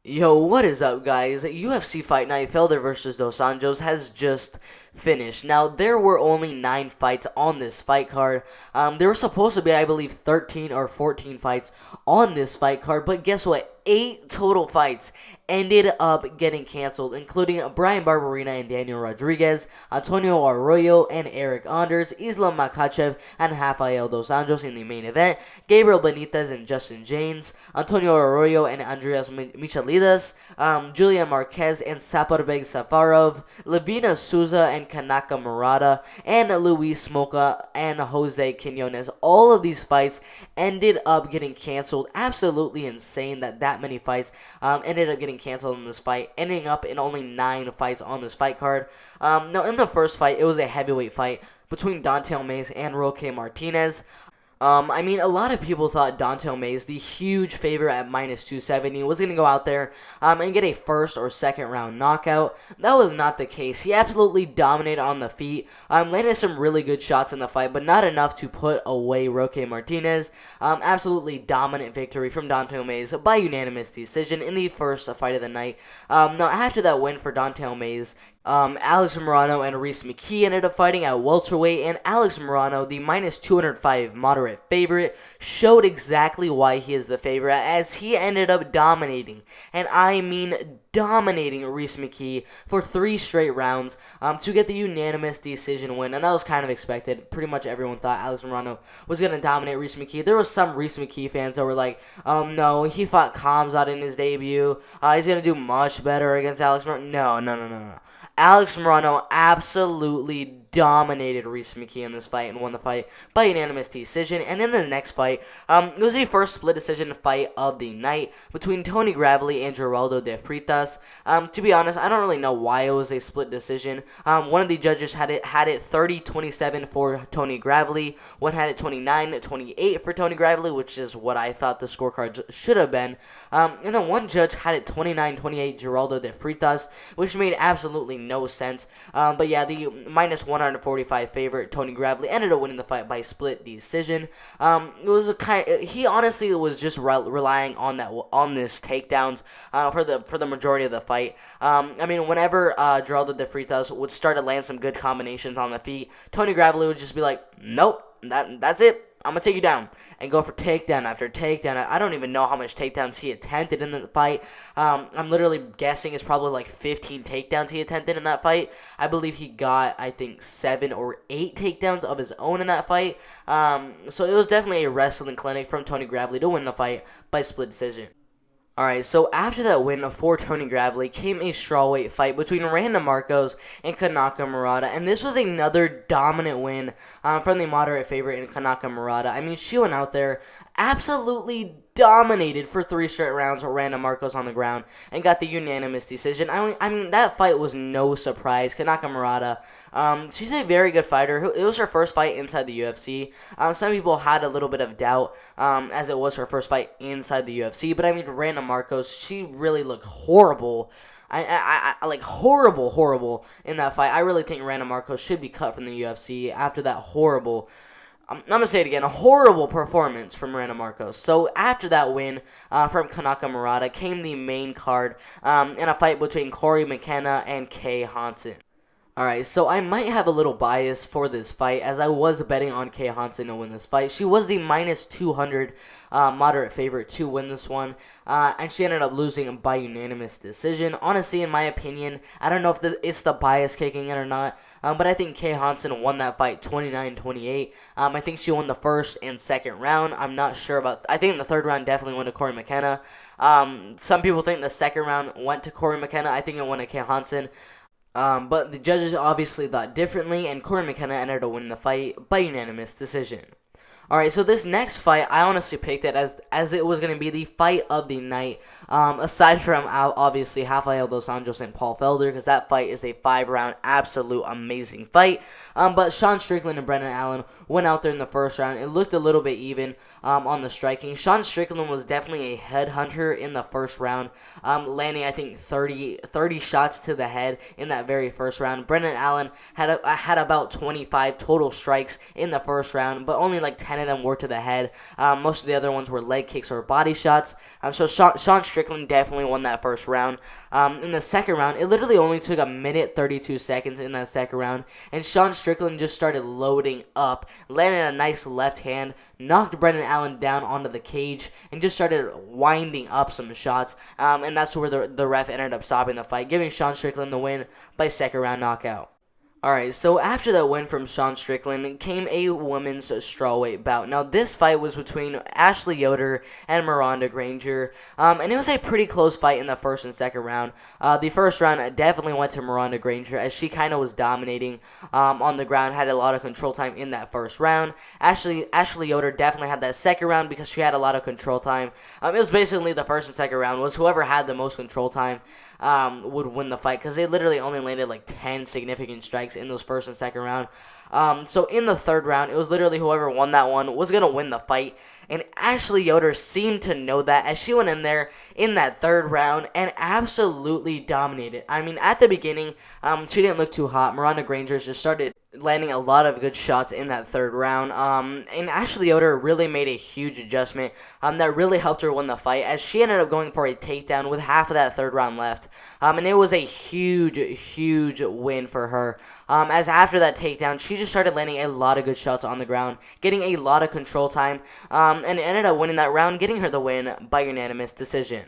Yo, what is up, guys? UFC Fight Night Felder versus Dos Anjos has just finished. Now, there were only 9 fights on this fight card. There were supposed to be, I believe, 13 or 14 fights on this fight card, but guess what? 8 total fights ended up getting canceled, including Brian Barberena and Daniel Rodriguez, Antonio Arroyo and Eric Anders, Islam Makhachev and Rafael Dos Anjos in the main event, Gabriel Benitez and Justin James, Antonio Arroyo and Andreas Michelidas, Julian Marquez and Saporbek Safarov, Levina Souza and Kanaka Murata, and Luis Smoka and Jose Quinones. All of these fights ended up getting canceled. Absolutely insane that many fights ended up getting canceled in this fight, ending up in only 9 fights on this fight card. Now, in the first fight, it was a heavyweight fight between Don'Tale Mayes and Roque Martinez. A lot of people thought Don'Tale Mayes, the huge favorite at minus 270, was going to go out there and get a first or second round knockout. That was not the case. He absolutely dominated on the feet, landed some really good shots in the fight, but not enough to put away Roque Martinez. Absolutely dominant victory from Don'Tale Mayes by unanimous decision in the first fight of the night. Now, after that win for Don'Tale Mayes, Alex Morano and Reese McKee ended up fighting at welterweight, and Alex Morano, the minus 205 moderate favorite, showed exactly why he is the favorite, as he ended up dominating, and I mean dominating Reese McKee for 3 straight rounds to get the unanimous decision win, and that was kind of expected. Pretty much everyone thought Alex Morano was going to dominate Reese McKee. There was some Reese McKee fans that were like, no, he fought Khamzat in his debut. He's going to do much better against Alex Morano. No. Alex Morano absolutely dominated Reese McKee in this fight and won the fight by unanimous decision. And in the next fight, it was the first split decision fight of the night between Tony Gravely and Geraldo de Freitas. To be honest, I don't really know why it was a split decision. One of the judges had it 30-27 for Tony Gravely. One had it 29-28 for Tony Gravely, which is what I thought the scorecard should have been. And then one judge had it 29-28 Geraldo de Freitas, which made absolutely no sense. But yeah, the minus 145 favorite Tony Gravely ended up winning the fight by split decision. It was he honestly was just relying on this takedowns for the majority of the fight. Whenever Geraldo de Freitas would start to land some good combinations on the feet, Tony Gravely would just be like, nope, that's it. I'm going to take you down, and go for takedown after takedown. I don't even know how much takedowns he attempted in the fight. I'm literally guessing it's probably like 15 takedowns he attempted in that fight. I believe he got, 7 or 8 takedowns of his own in that fight. So it was definitely a wrestling clinic from Tony Gravely to win the fight by split decision. Alright, so after that win for Tony Gravely came a strawweight fight between Randa Marcos and Kanaka Murata, and this was another dominant win from the moderate favorite in Kanaka Murata. She went out there, absolutely dominated for 3 straight rounds with Randa Marcos on the ground and got the unanimous decision. That fight was no surprise. Kanaka Murata, she's a very good fighter. It was her first fight inside the UFC. Some people had a little bit of doubt as it was her first fight inside the UFC, but Randa Marcos, she really looked horrible. I like horrible in that fight. I really think Randa Marcos should be cut from the UFC after that horrible. I'm going to say it again, a horrible performance from Randa Marcos. So after that win from Kanaka Murata came the main card in a fight between Corey McKenna and Kay Hansen. Alright, so I might have a little bias for this fight, as I was betting on Kay Hansen to win this fight. She was the minus 200 moderate favorite to win this one, and she ended up losing by unanimous decision. Honestly, in my opinion, I don't know if it's the bias kicking in or not, but I think Kay Hansen won that fight 29-28. I think she won the first and second round. I'm not sure about... I think the third round definitely went to Corey McKenna. Some people think the second round went to Corey McKenna. I think it went to Kay Hansen. But the judges obviously thought differently, and Corey McKenna ended up winning the fight by unanimous decision. Alright, so this next fight, I honestly picked it as it was going to be the fight of the night, aside from obviously Rafael Dos Anjos and Paul Felder, because that fight is a 5-round absolute amazing fight. But Sean Strickland and Brendan Allen went out there in the first round. It looked a little bit even on the striking. Sean Strickland was definitely a headhunter in the first round, landing, I think, 30 shots to the head in that very first round. Brendan Allen had about 25 total strikes in the first round, but only like 10 of them were to the head. Most of the other ones were leg kicks or body shots. So Sean Strickland definitely won that first round. In the second round, it literally only took a minute 32 seconds in that second round, and Sean Strickland just started loading up, landed a nice left hand, knocked Brendan Allen down onto the cage, and just started winding up some shots. And that's where the ref ended up stopping the fight, giving Sean Strickland the win by second round knockout. Alright, so after that win from Sean Strickland came a women's strawweight bout. Now, this fight was between Ashley Yoder and Miranda Granger, and it was a pretty close fight in the first and second round. The first round definitely went to Miranda Granger, as she kind of was dominating on the ground, had a lot of control time in that first round. Ashley Yoder definitely had that second round because she had a lot of control time. It was basically the first and second round was whoever had the most control time would win the fight, because they literally only landed like 10 significant strikes in those first and second round. So in the third round, it was literally whoever won that one was going to win the fight. And Ashley Yoder seemed to know that, as she went in there in that third round and absolutely dominated. I mean, at the beginning, she didn't look too hot. Miranda Granger just started landing a lot of good shots in that third round. And Ashley Yoder really made a huge adjustment that really helped her win the fight, as she ended up going for a takedown with half of that third round left. And it was a huge win for her. As after that takedown, she just started landing a lot of good shots on the ground, getting a lot of control time, and ended up winning that round, getting her the win by unanimous decision.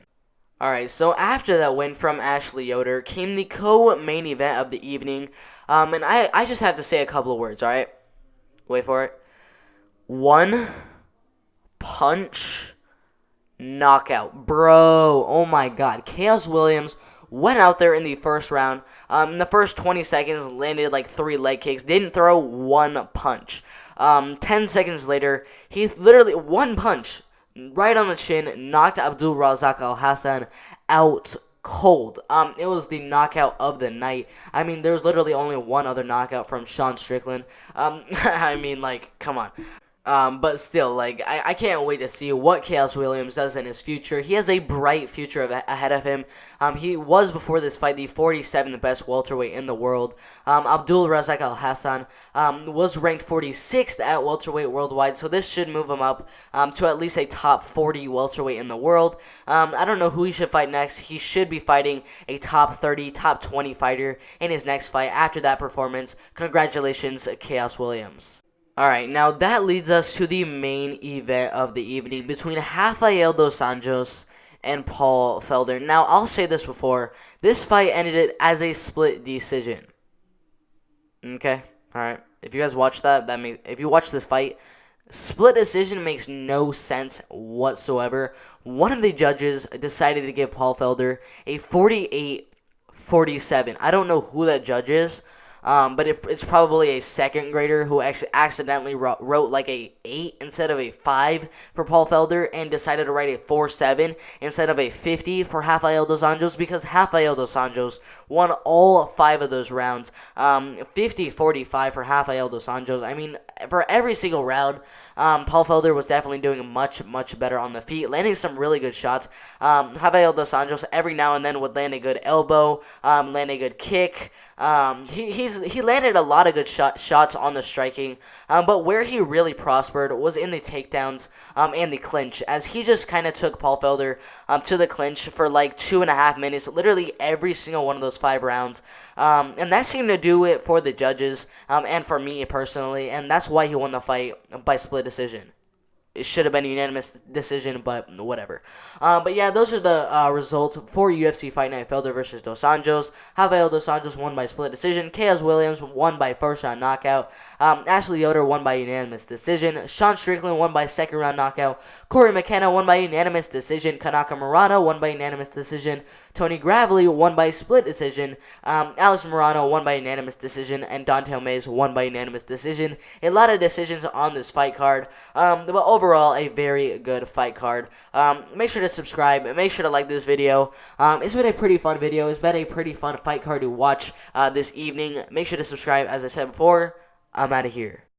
Alright, so after that win from Ashley Yoder came the co-main event of the evening, and I just have to say a couple of words, alright? Wait for it. One punch knockout. Bro, oh my god. Chaos Williams went out there in the first round. In the first 20 seconds, landed like 3 leg kicks. Didn't throw one punch. 10 seconds later, he literally, one punch, right on the chin, knocked Abdul Razak Al Hassan out cold. It was the knockout of the night. I mean, there was literally only one other knockout from Sean Strickland. I mean, like, come on. But still, like, I can't wait to see what Chaos Williams does in his future. He has a bright future ahead of him. He was, before this fight, the 47th best welterweight in the world. Abdul Razak Al Hassan was ranked 46th at welterweight worldwide, so this should move him up to at least a top 40 welterweight in the world. I don't know who he should fight next. He should be fighting a top 30, top 20 fighter in his next fight after that performance. Congratulations, Chaos Williams. Alright, now that leads us to the main event of the evening between Rafael dos Anjos and Paul Felder. Now, I'll say this before. This fight ended it as a split decision. Okay? Alright. If you guys watch if you watch this fight, split decision makes no sense whatsoever. One of the judges decided to give Paul Felder a 48-47. I don't know who that judge is. But it's probably a second grader who accidentally wrote like a 8 instead of a 5 for Paul Felder and decided to write a 4-7 instead of a 50 for Rafael dos Anjos, because Rafael dos Anjos won all 5 of those rounds. 50-45 for Rafael dos Anjos. I mean, for every single round, Paul Felder was definitely doing much better on the feet, landing some really good shots. Rafael dos Anjos every now and then would land a good elbow, land a good kick. He landed a lot of good shots on the striking, but where he really prospered was in the takedowns and the clinch, as he just kind of took Paul Felder to the clinch for like 2.5 minutes, literally every single one of those 5 rounds. And that seemed to do it for the judges and for me personally, and that's why he won the fight by split decision. It should have been a unanimous decision, but whatever. But yeah, those are the results for UFC Fight Night Felder versus Dos Anjos. Rafael dos Anjos won by split decision. Chaos Williams won by first round knockout. Ashley Yoder won by unanimous decision. Sean Strickland won by second round knockout. Corey McKenna won by unanimous decision. Kanaka Murano won by unanimous decision. Tony Gravely won by split decision. Alex Morano won by unanimous decision. And Dante Mays won by unanimous decision. A lot of decisions on this fight card. But overall, a very good fight card. Make sure to subscribe. Make sure to like this video. It's been a pretty fun video. It's been a pretty fun fight card to watch this evening. Make sure to subscribe. As I said before, I'm out of here.